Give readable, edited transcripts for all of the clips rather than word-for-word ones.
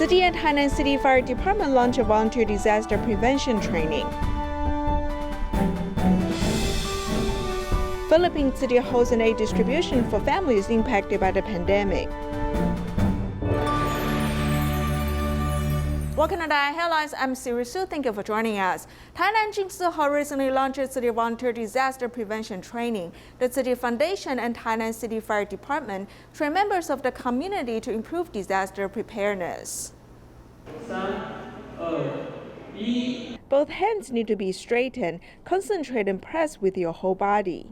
Tzu Chi and Tainan City Fire Department launched a volunteer disaster prevention training. Philippine City holds an aid distribution for families impacted by the pandemic. Welcome to DaAi Headlines. I'm Siri Su. Thank you for joining us. Tainan Jing Si Hall recently launched City Volunteer Disaster Prevention Training. The City Foundation and Tainan City Fire Department train members of the community to improve disaster preparedness. Both hands need to be straightened. Concentrate and press with your whole body.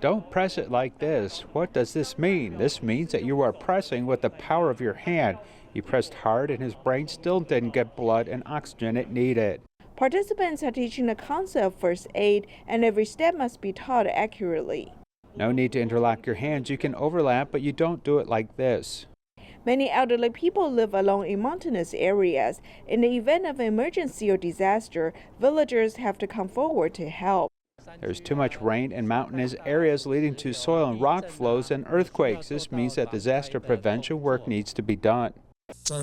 Don't press it like this. What does this mean? This means that you are pressing with the power of your hand. He pressed hard and his brain still didn't get blood and oxygen it needed. Participants are teaching the concept of first aid, and every step must be taught accurately. No need to interlock your hands. You can overlap, but you don't do it like this. Many elderly people live alone in mountainous areas. In the event of an emergency or disaster, villagers have to come forward to help. There's too much rain in mountainous areas leading to soil and rock flows and earthquakes. This means that disaster prevention work needs to be done. At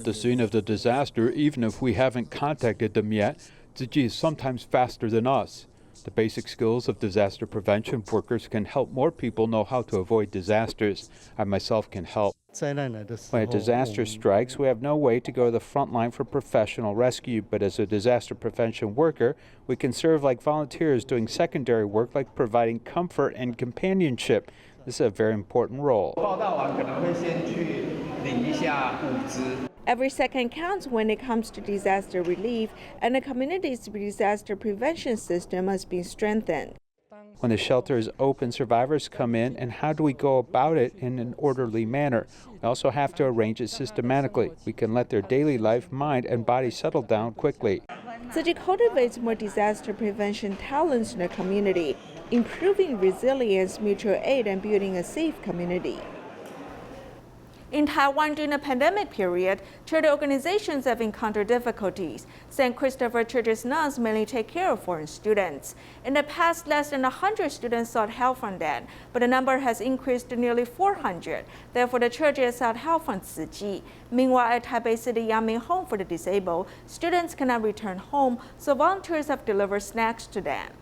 the scene of the disaster, even if we haven't contacted them yet, Tzu Chi is sometimes faster than us. The basic skills of disaster prevention workers can help more people know how to avoid disasters. I myself can help. When a disaster strikes, we have no way to go to the front line for professional rescue, but as a disaster prevention worker, we can serve like volunteers doing secondary work like providing comfort and companionship. This is a very important role. Every second counts when it comes to disaster relief, and the community's disaster prevention system must be strengthened. When the shelter is open, survivors come in, and how do we go about it in an orderly manner? We also have to arrange it systematically. We can let their daily life, mind, and body settle down quickly. Tzu Chi cultivates more disaster prevention talents in the community, improving resilience, mutual aid, and building a safe community. In Taiwan, during the pandemic period, charity organizations have encountered difficulties. St. Christopher Church's nuns mainly take care of foreign students. In the past, less than 100 students sought help from them, but the number has increased to nearly 400. Therefore, the church has sought help from Tzu Chi. Meanwhile, at Taipei City Yangming Home for the disabled, students cannot return home, so volunteers have delivered snacks to them.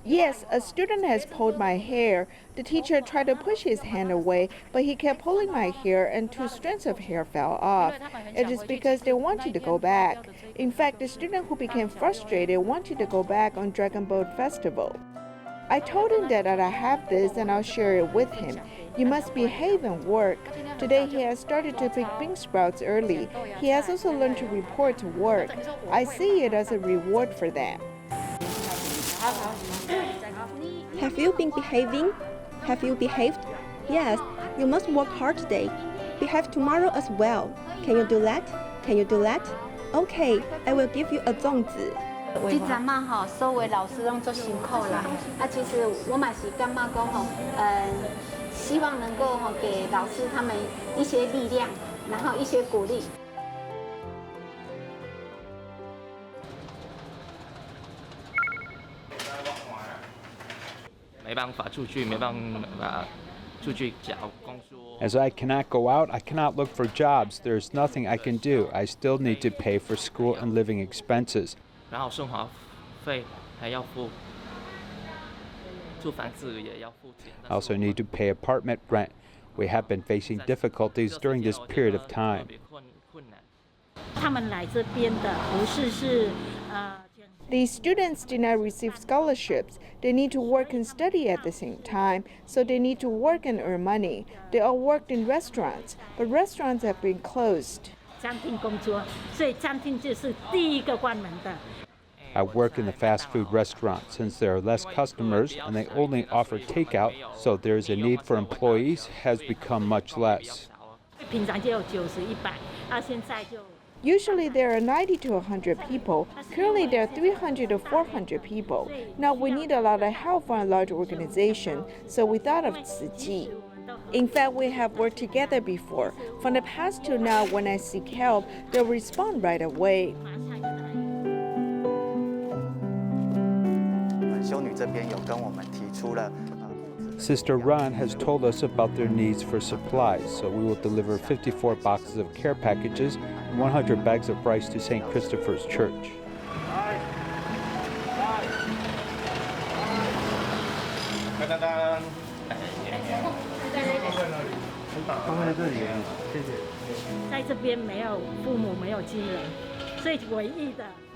Yes, a student has pulled my hair. The teacher tried to push his hand away, but he kept pulling my hair and 2 strands of hair fell off. It is because they wanted to go back. In fact, the student who became frustrated wanted to go back on Dragon Boat Festival. I told him that I have this and I'll share it with him. You must behave and work. Today he has started to pick bean sprouts early. He has also learned to report to work. I see it as a reward for them. Have you been behaving? Have you behaved? Yes, you must work hard today. Behave tomorrow as well. Can you do that? Can you do that? Okay, I will give you a 粽子。这阵嘛所有老师拢做辛苦啦。其实我嘛是感觉讲希望能够给老师他们一些力量，然后一些鼓励。没办法出去，没办法出去找工作。As I cannot go out, I cannot look for jobs. There's nothing I can do. I still need to pay for school and living expenses. 然后生活费还要付，租房子也要付钱。I also need to pay apartment rent. We have been facing difficulties during this period of time. 他们来这边的不是These students did not receive scholarships. They need to work and study at the same time, so they need to work and earn money. They all worked in restaurants, but restaurants have been closed. 餐厅工作，所以餐厅就是第一个关门的。I work in the fast food restaurant. Since there are less customers and they only offer takeout, so there is a need for employees has become much less. 平常就有90、100，现在就。Usually there are 90 to 100 people. Currently there are 300 to 400 people. Now we need a lot of help from a large organization, so we thought of Tzu Chi. In fact, we have worked together before. From the past to now, when I seek help, they'll respond right away. Sister Ran has told us about their needs for supplies, so we will deliver 54 boxes of care packages and 100 bags of rice to St. Christopher's Church.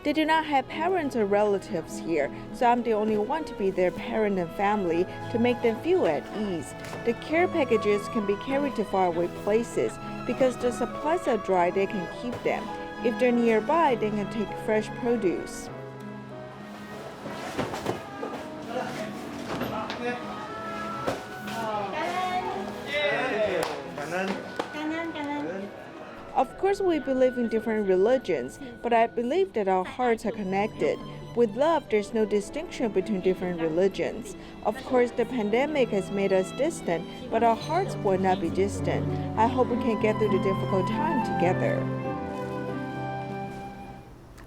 They do not have parents or relatives here, so I'm the only one to be their parent and family to make them feel at ease. The care packages can be carried to faraway places. Because the supplies are dry, they can keep them. If they're nearby, they can take fresh produce. Of course, we believe in different religions, but I believe that our hearts are connected. With love, there's no distinction between different religions. Of course, the pandemic has made us distant, but our hearts will not be distant. I hope we can get through the difficult time together.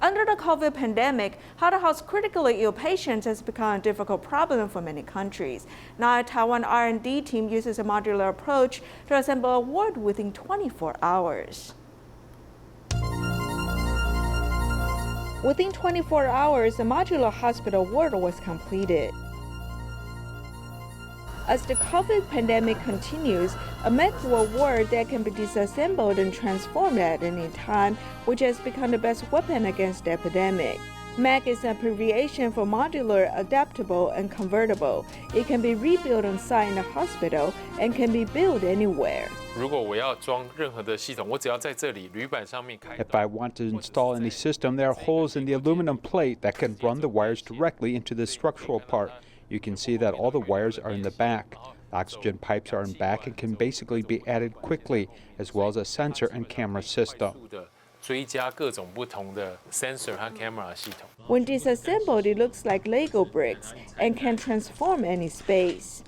Under the COVID pandemic, how to house critically ill patients has become a difficult problem for many countries. Now, a Taiwan R&D team uses a modular approach to assemble a ward within 24 hours. Within 24 hours, a modular hospital ward was completed. As the COVID pandemic continues, a MEC ward that can be disassembled and transformed at any time, which has become the best weapon against the epidemic. MEC is an abbreviation for modular, adaptable, and convertible. It can be rebuilt on site in the hospital and can be built anywhere. If I want to install any system, there are holes in the aluminum plate that can run the wires directly into the structural part. You can see that all the wires are in the back. The oxygen pipes are in back and can basically be added quickly, as well as a sensor and camera system. When disassembled, it looks like Lego bricks and can transform any space.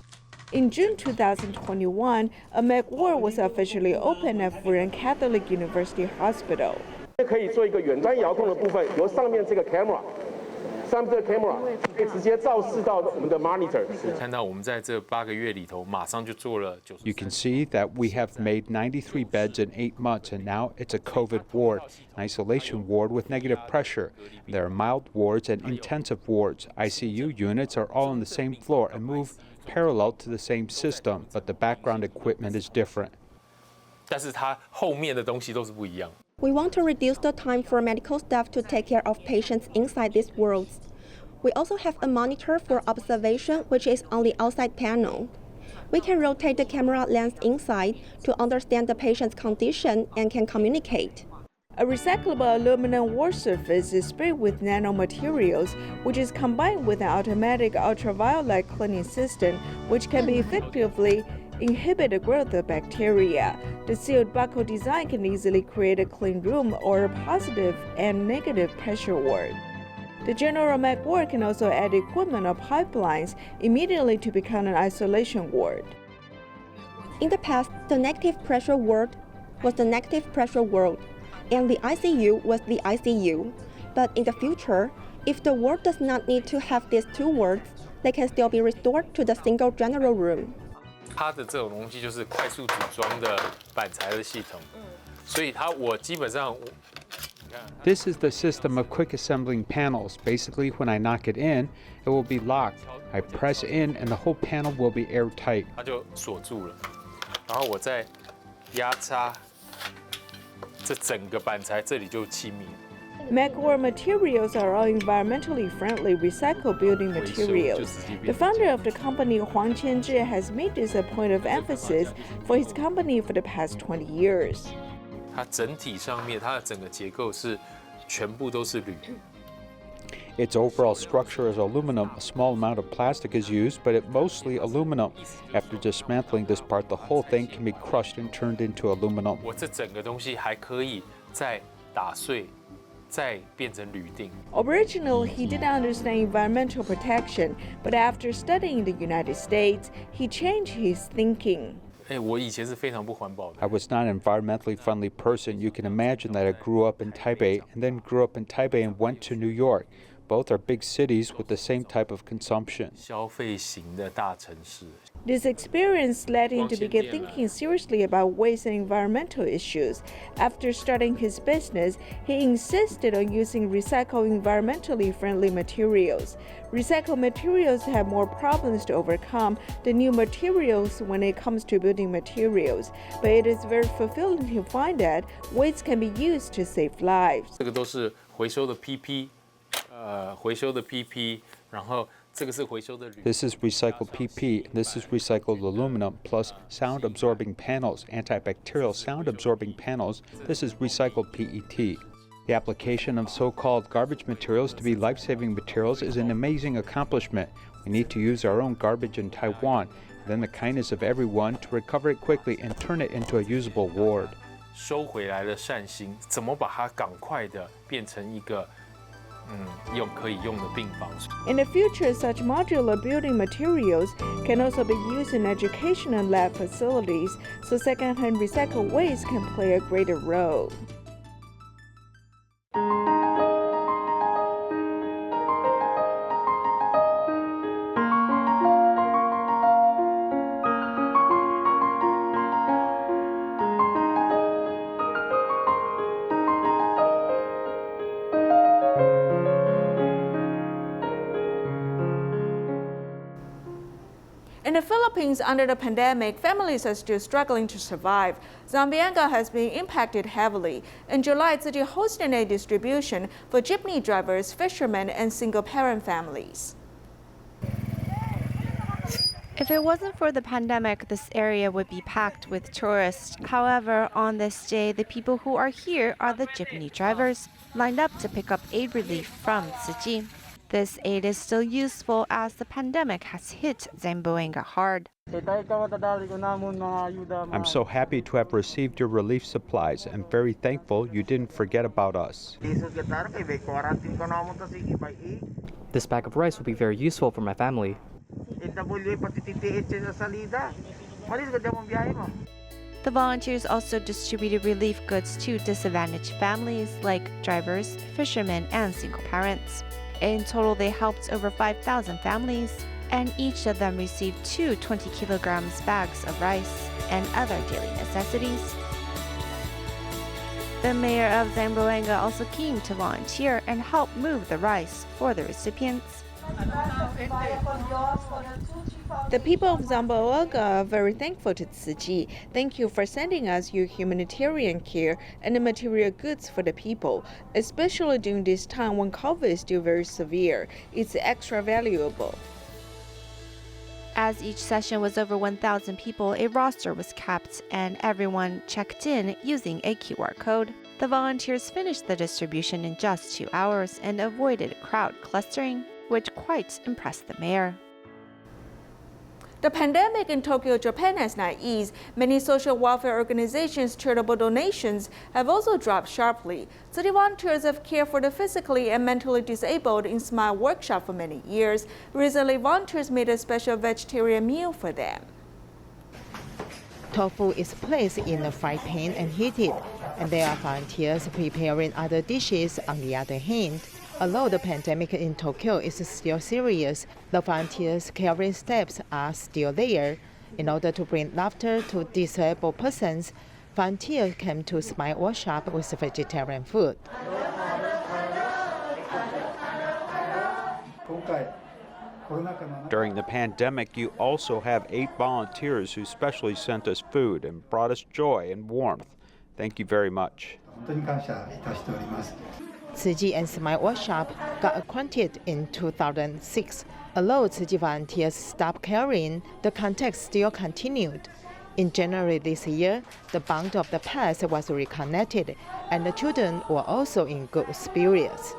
In June 2021, a MEC ward was officially opened at Furen Catholic University Hospital. You can see that we have made 93 beds in 8 months, and now it's a COVID ward, an isolation ward with negative pressure. There are mild wards and intensive wards. ICU units are all on the same floor and move parallel to the same system, but the background equipment is different. We want to reduce the time for medical staff to take care of patients inside these wards. We also have a monitor for observation, which is on the outside panel. We can rotate the camera lens inside to understand the patient's condition and can communicate. A recyclable aluminum wall surface is sprayed with nanomaterials, which is combined with an automatic ultraviolet cleaning system, which can be effectively inhibit the growth of bacteria. The sealed buckle design can easily create a clean room or a positive and negative pressure ward. The general MEC ward can also add equipment or pipelines immediately to become an isolation ward. In the past, the negative pressure ward was the negative pressure ward, and the ICU was the ICU. But in the future, if the ward does not need to have these two wards, they can still be restored to the single general room. This is the system of quick assembling panels. Basically, when I knock it in, it will be locked. I press in and the whole panel will be airtight. MEC wall materials are all environmentally friendly recycled building materials. The founder of the company, Huang Qianzhi, has made this a point of emphasis for his company for the past 20 years. Its overall structure is aluminum. A small amount of plastic is used, but it's mostly aluminum. After dismantling this part, the whole thing can be crushed and turned into aluminum. Originally, he didn't understand environmental protection, but after studying in the United States, he changed his thinking. I was not an environmentally friendly person. You can imagine that I grew up in Taipei and then grew up in Taipei and went to New York. Both are big cities with the same type of consumption. This experience led him to begin thinking seriously about waste and environmental issues. After starting his business, he insisted on using recycled environmentally friendly materials. Recycled materials have more problems to overcome than new materials when it comes to building materials, but it is very fulfilling to find that waste can be used to save lives. 这个都是回收的 PP， 回收的 PP， 然后 This is recycled PP, and this is recycled aluminum, plus sound-absorbing panels, antibacterial sound-absorbing panels. This is recycled PET. The application of so-called garbage materials to be life-saving materials is an amazing accomplishment. We need to use our own garbage in Taiwan, and then the kindness of everyone to recover it quickly and turn it into a usable ward. 收回来的善心，怎么把它赶快的变成一个 In the future, such modular building materials can also be used in education and lab facilities, so second-hand recycled waste can play a greater role. In the Philippines, under the pandemic, families are still struggling to survive. Zamboanga has been impacted heavily. In July, Tzu Chi hosted a distribution for jeepney drivers, fishermen, and single-parent families. If it wasn't for the pandemic, this area would be packed with tourists. However, on this day, the people who are here are the jeepney drivers, lined up to pick up aid relief from Tzu Chi. This aid is still useful as the pandemic has hit Zamboanga hard. I'm so happy to have received your relief supplies and very thankful you didn't forget about us. This bag of rice will be very useful for my family. The volunteers also distributed relief goods to disadvantaged families like drivers, fishermen, and single parents. In total, they helped over 5,000 families, and each of them received 2 20 kilograms bags of rice and other daily necessities. The mayor of Zamboanga also came to volunteer and help move the rice for the recipients. The people of Zamboanga are very thankful to Tzu Chi. Thank you for sending us your humanitarian care and the material goods for the people, especially during this time when COVID is still very severe. It's extra valuable. As each session was over 1,000 people, a roster was kept and everyone checked in using a QR code. The volunteers finished the distribution in just 2 hours and avoided crowd clustering, which quite impressed the mayor. The pandemic in Tokyo, Japan has not eased. Many social welfare organizations' charitable donations have also dropped sharply. City volunteers have cared for the physically and mentally disabled in Smile Workshop for many years. Recently, volunteers made a special vegetarian meal for them. Tofu is placed in a frying pan and heated, and there are volunteers preparing other dishes on the other hand. Although the pandemic in Tokyo is still serious, the volunteers' caring steps are still there. In order to bring laughter to disabled persons, volunteers came to Smile Workshop with vegetarian food. During the pandemic, you also have 8 volunteers who specially sent us food and brought us joy and warmth. Thank you very much. Tzu Chi and Smile Workshop got acquainted in 2006. Although Tzu Chi volunteers stopped caring, the contact still continued. In January this year, the bond of the past was reconnected, and the children were also in good spirits.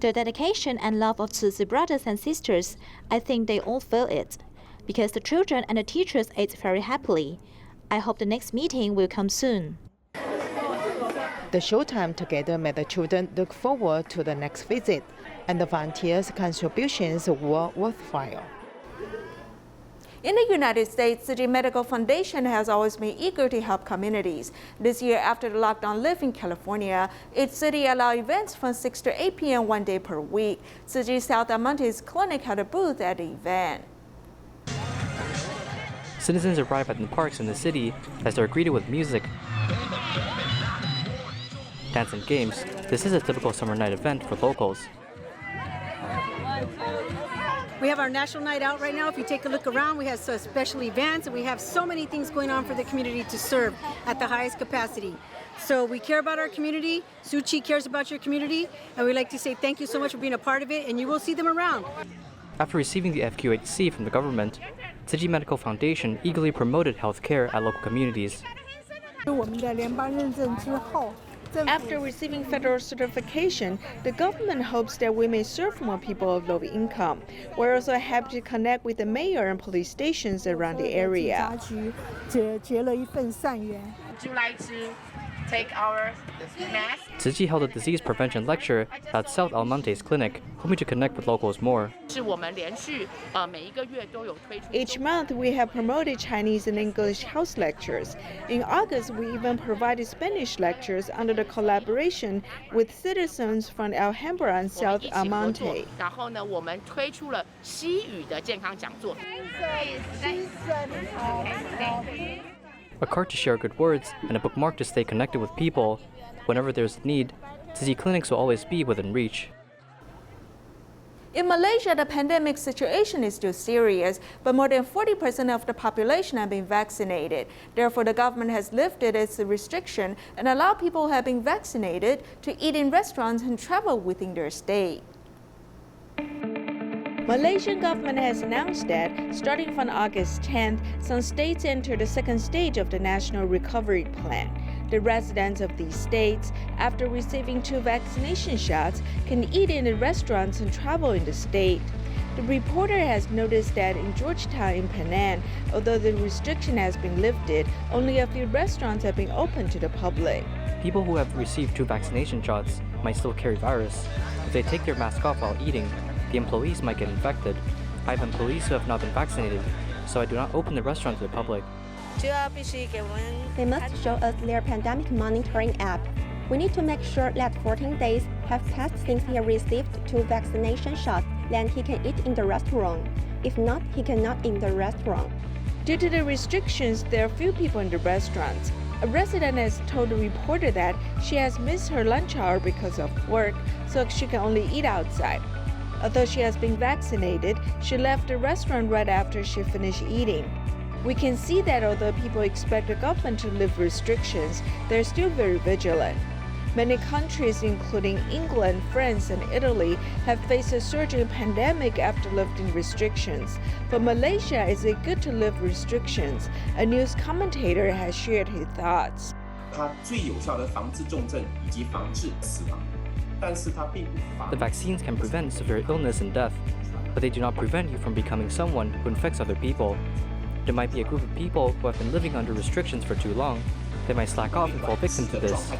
The dedication and love of Tzu Chi brothers and sisters, I think they all feel it, because the children and the teachers ate very happily. I hope the next meeting will come soon. The showtime together made the children look forward to the next visit, and the volunteers' contributions were worthwhile. In the United States, Tzu Chi Medical Foundation has always been eager to help communities. This year, after the lockdown lift in California, its city allowed events from 6 to 8 p.m. 1 day per week. Tzu Chi South Almonte's clinic had a booth at the event. Citizens arrive at the parks in the city as they're greeted with music, dance and games. This is a typical summer night event for locals. We have our national night out right now. If you take a look around, we have special events, and we have so many things going on for the community to serve at the highest capacity. So we care about our community. Tzu Chi cares about your community, and we'd like to say thank you so much for being a part of it, and you will see them around. After receiving the FQHC from the government, Tzu Chi Medical Foundation eagerly promoted health care at local communities. After receiving federal certification, the government hopes that we may serve more people of low income. We're also happy to connect with the mayor and police stations around the area. Would you like to take our mask? Tzu Chi held a disease prevention lecture at South Almonte's clinic, hoping to connect with locals more. Each month, we have promoted Chinese and English house lectures. In August, we even provided Spanish lectures under the collaboration with citizens from Alhambra and South Almonte. A card to share good words and a bookmark to stay connected with people. Whenever there's a need, Tzu Chi clinics will always be within reach. In Malaysia, the pandemic situation is still serious, but more than 40% of the population have been vaccinated. Therefore, the government has lifted its restriction and allowed people who have been vaccinated to eat in restaurants and travel within their state. Malaysian government has announced that, starting from August 10th, some states enter the second stage of the National Recovery Plan. The residents of these states, after receiving 2 vaccination shots, can eat in the restaurants and travel in the state. The reporter has noticed that in Georgetown in Penang, although the restriction has been lifted, only a few restaurants have been open to the public. People who have received 2 vaccination shots might still carry virus. If they take their mask off while eating, the employees might get infected. I have employees who have not been vaccinated, so I do not open the restaurant to the public. They must show us their pandemic monitoring app. We need to make sure that 14 days have passed since he received 2 vaccination shots, then he can eat in the restaurant. If not, he cannot eat in the restaurant. Due to the restrictions, there are few people in the restaurants. A resident has told the reporter that she has missed her lunch hour because of work, so she can only eat outside. Although she has been vaccinated, she left the restaurant right after she finished eating. We can see that although people expect the government to lift restrictions, they're still very vigilant. Many countries, including England, France, and Italy, have faced a surge in pandemic after lifting restrictions. For Malaysia, is it good to lift restrictions? A news commentator has shared his thoughts. The vaccines can prevent severe illness and death, but they do not prevent you from becoming someone who infects other people. There might be a group of people who have been living under restrictions for too long. They might slack off and fall victim to this.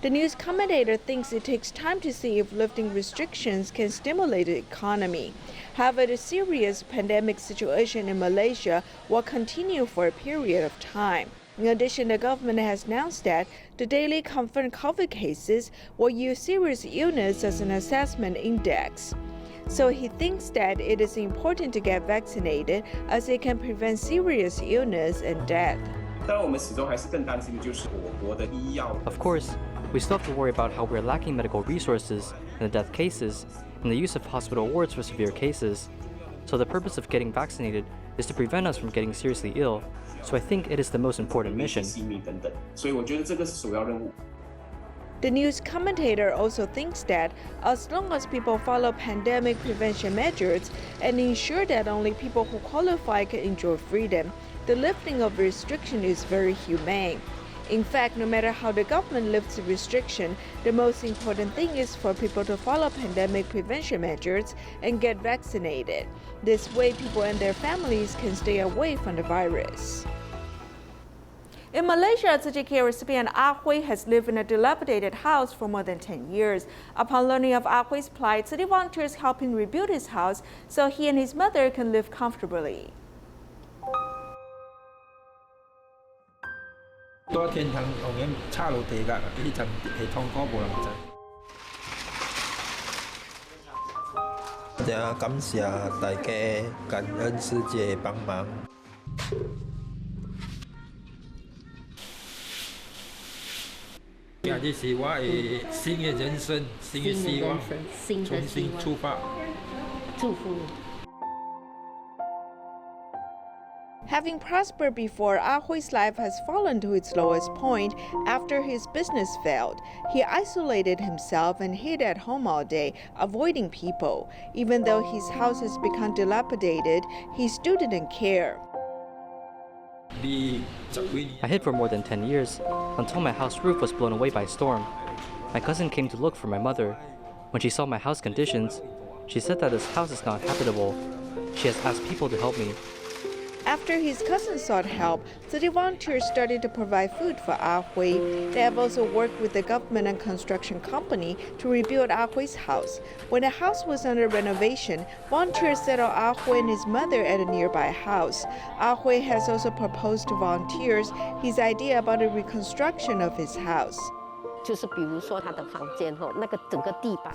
The news commentator thinks it takes time to see if lifting restrictions can stimulate the economy. However, the serious pandemic situation in Malaysia will continue for a period of time. In addition, the government has announced that the daily confirmed COVID cases will use serious illness as an assessment index. So he thinks that it is important to get vaccinated as it can prevent serious illness and death. Of course, we still have to worry about how we're lacking medical resources in the death cases and the use of hospital wards for severe cases. So the purpose of getting vaccinated is to prevent us from getting seriously ill. So I think it is the most important mission. The news commentator also thinks that as long as people follow pandemic prevention measures and ensure that only people who qualify can enjoy freedom, the lifting of restriction is very humane. In fact, no matter how the government lifts restriction, the most important thing is for people to follow pandemic prevention measures and get vaccinated. This way, people and their families can stay away from the virus. In Malaysia, Tzu Chi recipient Ah Hui has lived in a dilapidated house for more than 10 years. Upon learning of Ah Hui's plight, city volunteers help him rebuild his house so he and his mother can live comfortably. 多天堂後面岔路地㗎，呢層係通過無能仔。感謝大家感恩世界幫忙。這是我嘅新嘅人生，新嘅希望，重新出發。祝福你。 Having prospered before, Ah Hui's life has fallen to its lowest point after his business failed. He isolated himself and hid at home all day, avoiding people. Even though his house has become dilapidated, he still didn't care. I hid for more than 10 years, until my house roof was blown away by a storm. My cousin came to look for my mother. When she saw my house conditions, she said that this house is not habitable. She has asked people to help me. After his cousin sought help, city volunteers started to provide food for Ah Hui. They have also worked with the government and construction company to rebuild Ah Hui's house. When the house was under renovation, volunteers settled Ah Hui and his mother at a nearby house. Ah Hui has also proposed to volunteers his idea about the reconstruction of his house.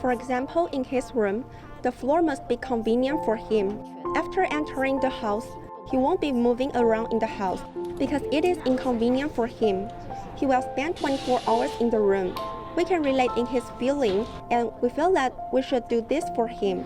For example, in his room, the floor must be convenient for him. After entering the house, he won't be moving around in the house because it is inconvenient for him. He will spend 24 hours in the room. We can relate in his feeling, and we feel that we should do this for him.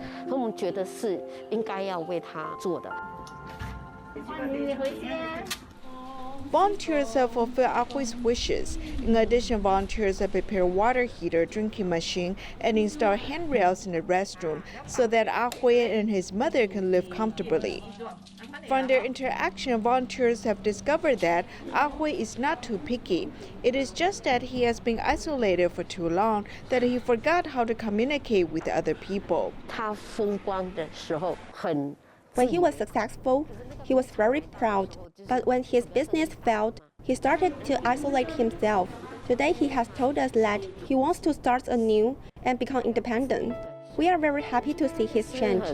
Volunteers have fulfilled Ah Hui's wishes. In addition, volunteers have prepared water heater, drinking machine, and installed handrails in the restroom so that Ah Hui and his mother can live comfortably. From their interaction, volunteers have discovered that Ah Hui is not too picky. It is just that he has been isolated for too long that he forgot how to communicate with other people. When he was successful, he was very proud. But when his business failed, he started to isolate himself. Today he has told us that he wants to start anew and become independent. We are very happy to see his change.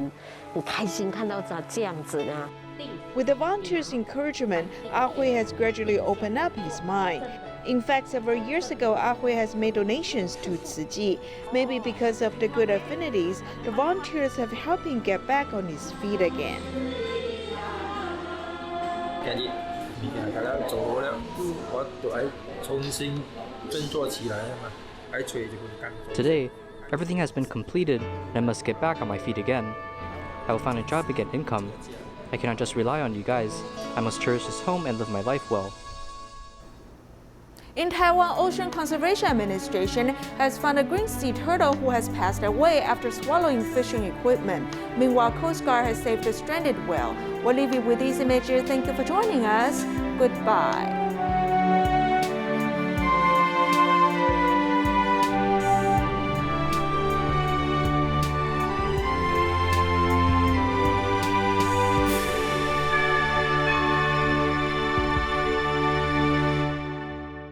With the volunteers' encouragement, Ah Hui has gradually opened up his mind. In fact, several years ago, Ah Hui has made donations to Tzu Chi. Maybe because of the good affinities, the volunteers have helped him get back on his feet again. Today, everything has been completed and I must get back on my feet again. I will find a job to get income. I cannot just rely on you guys. I must cherish this home and live my life well. In Taiwan, Ocean Conservation Administration has found a green sea turtle who has passed away after swallowing fishing equipment. Meanwhile, Coast Guard has saved a stranded whale. We'll leave you with these images. Thank you for joining us. Goodbye.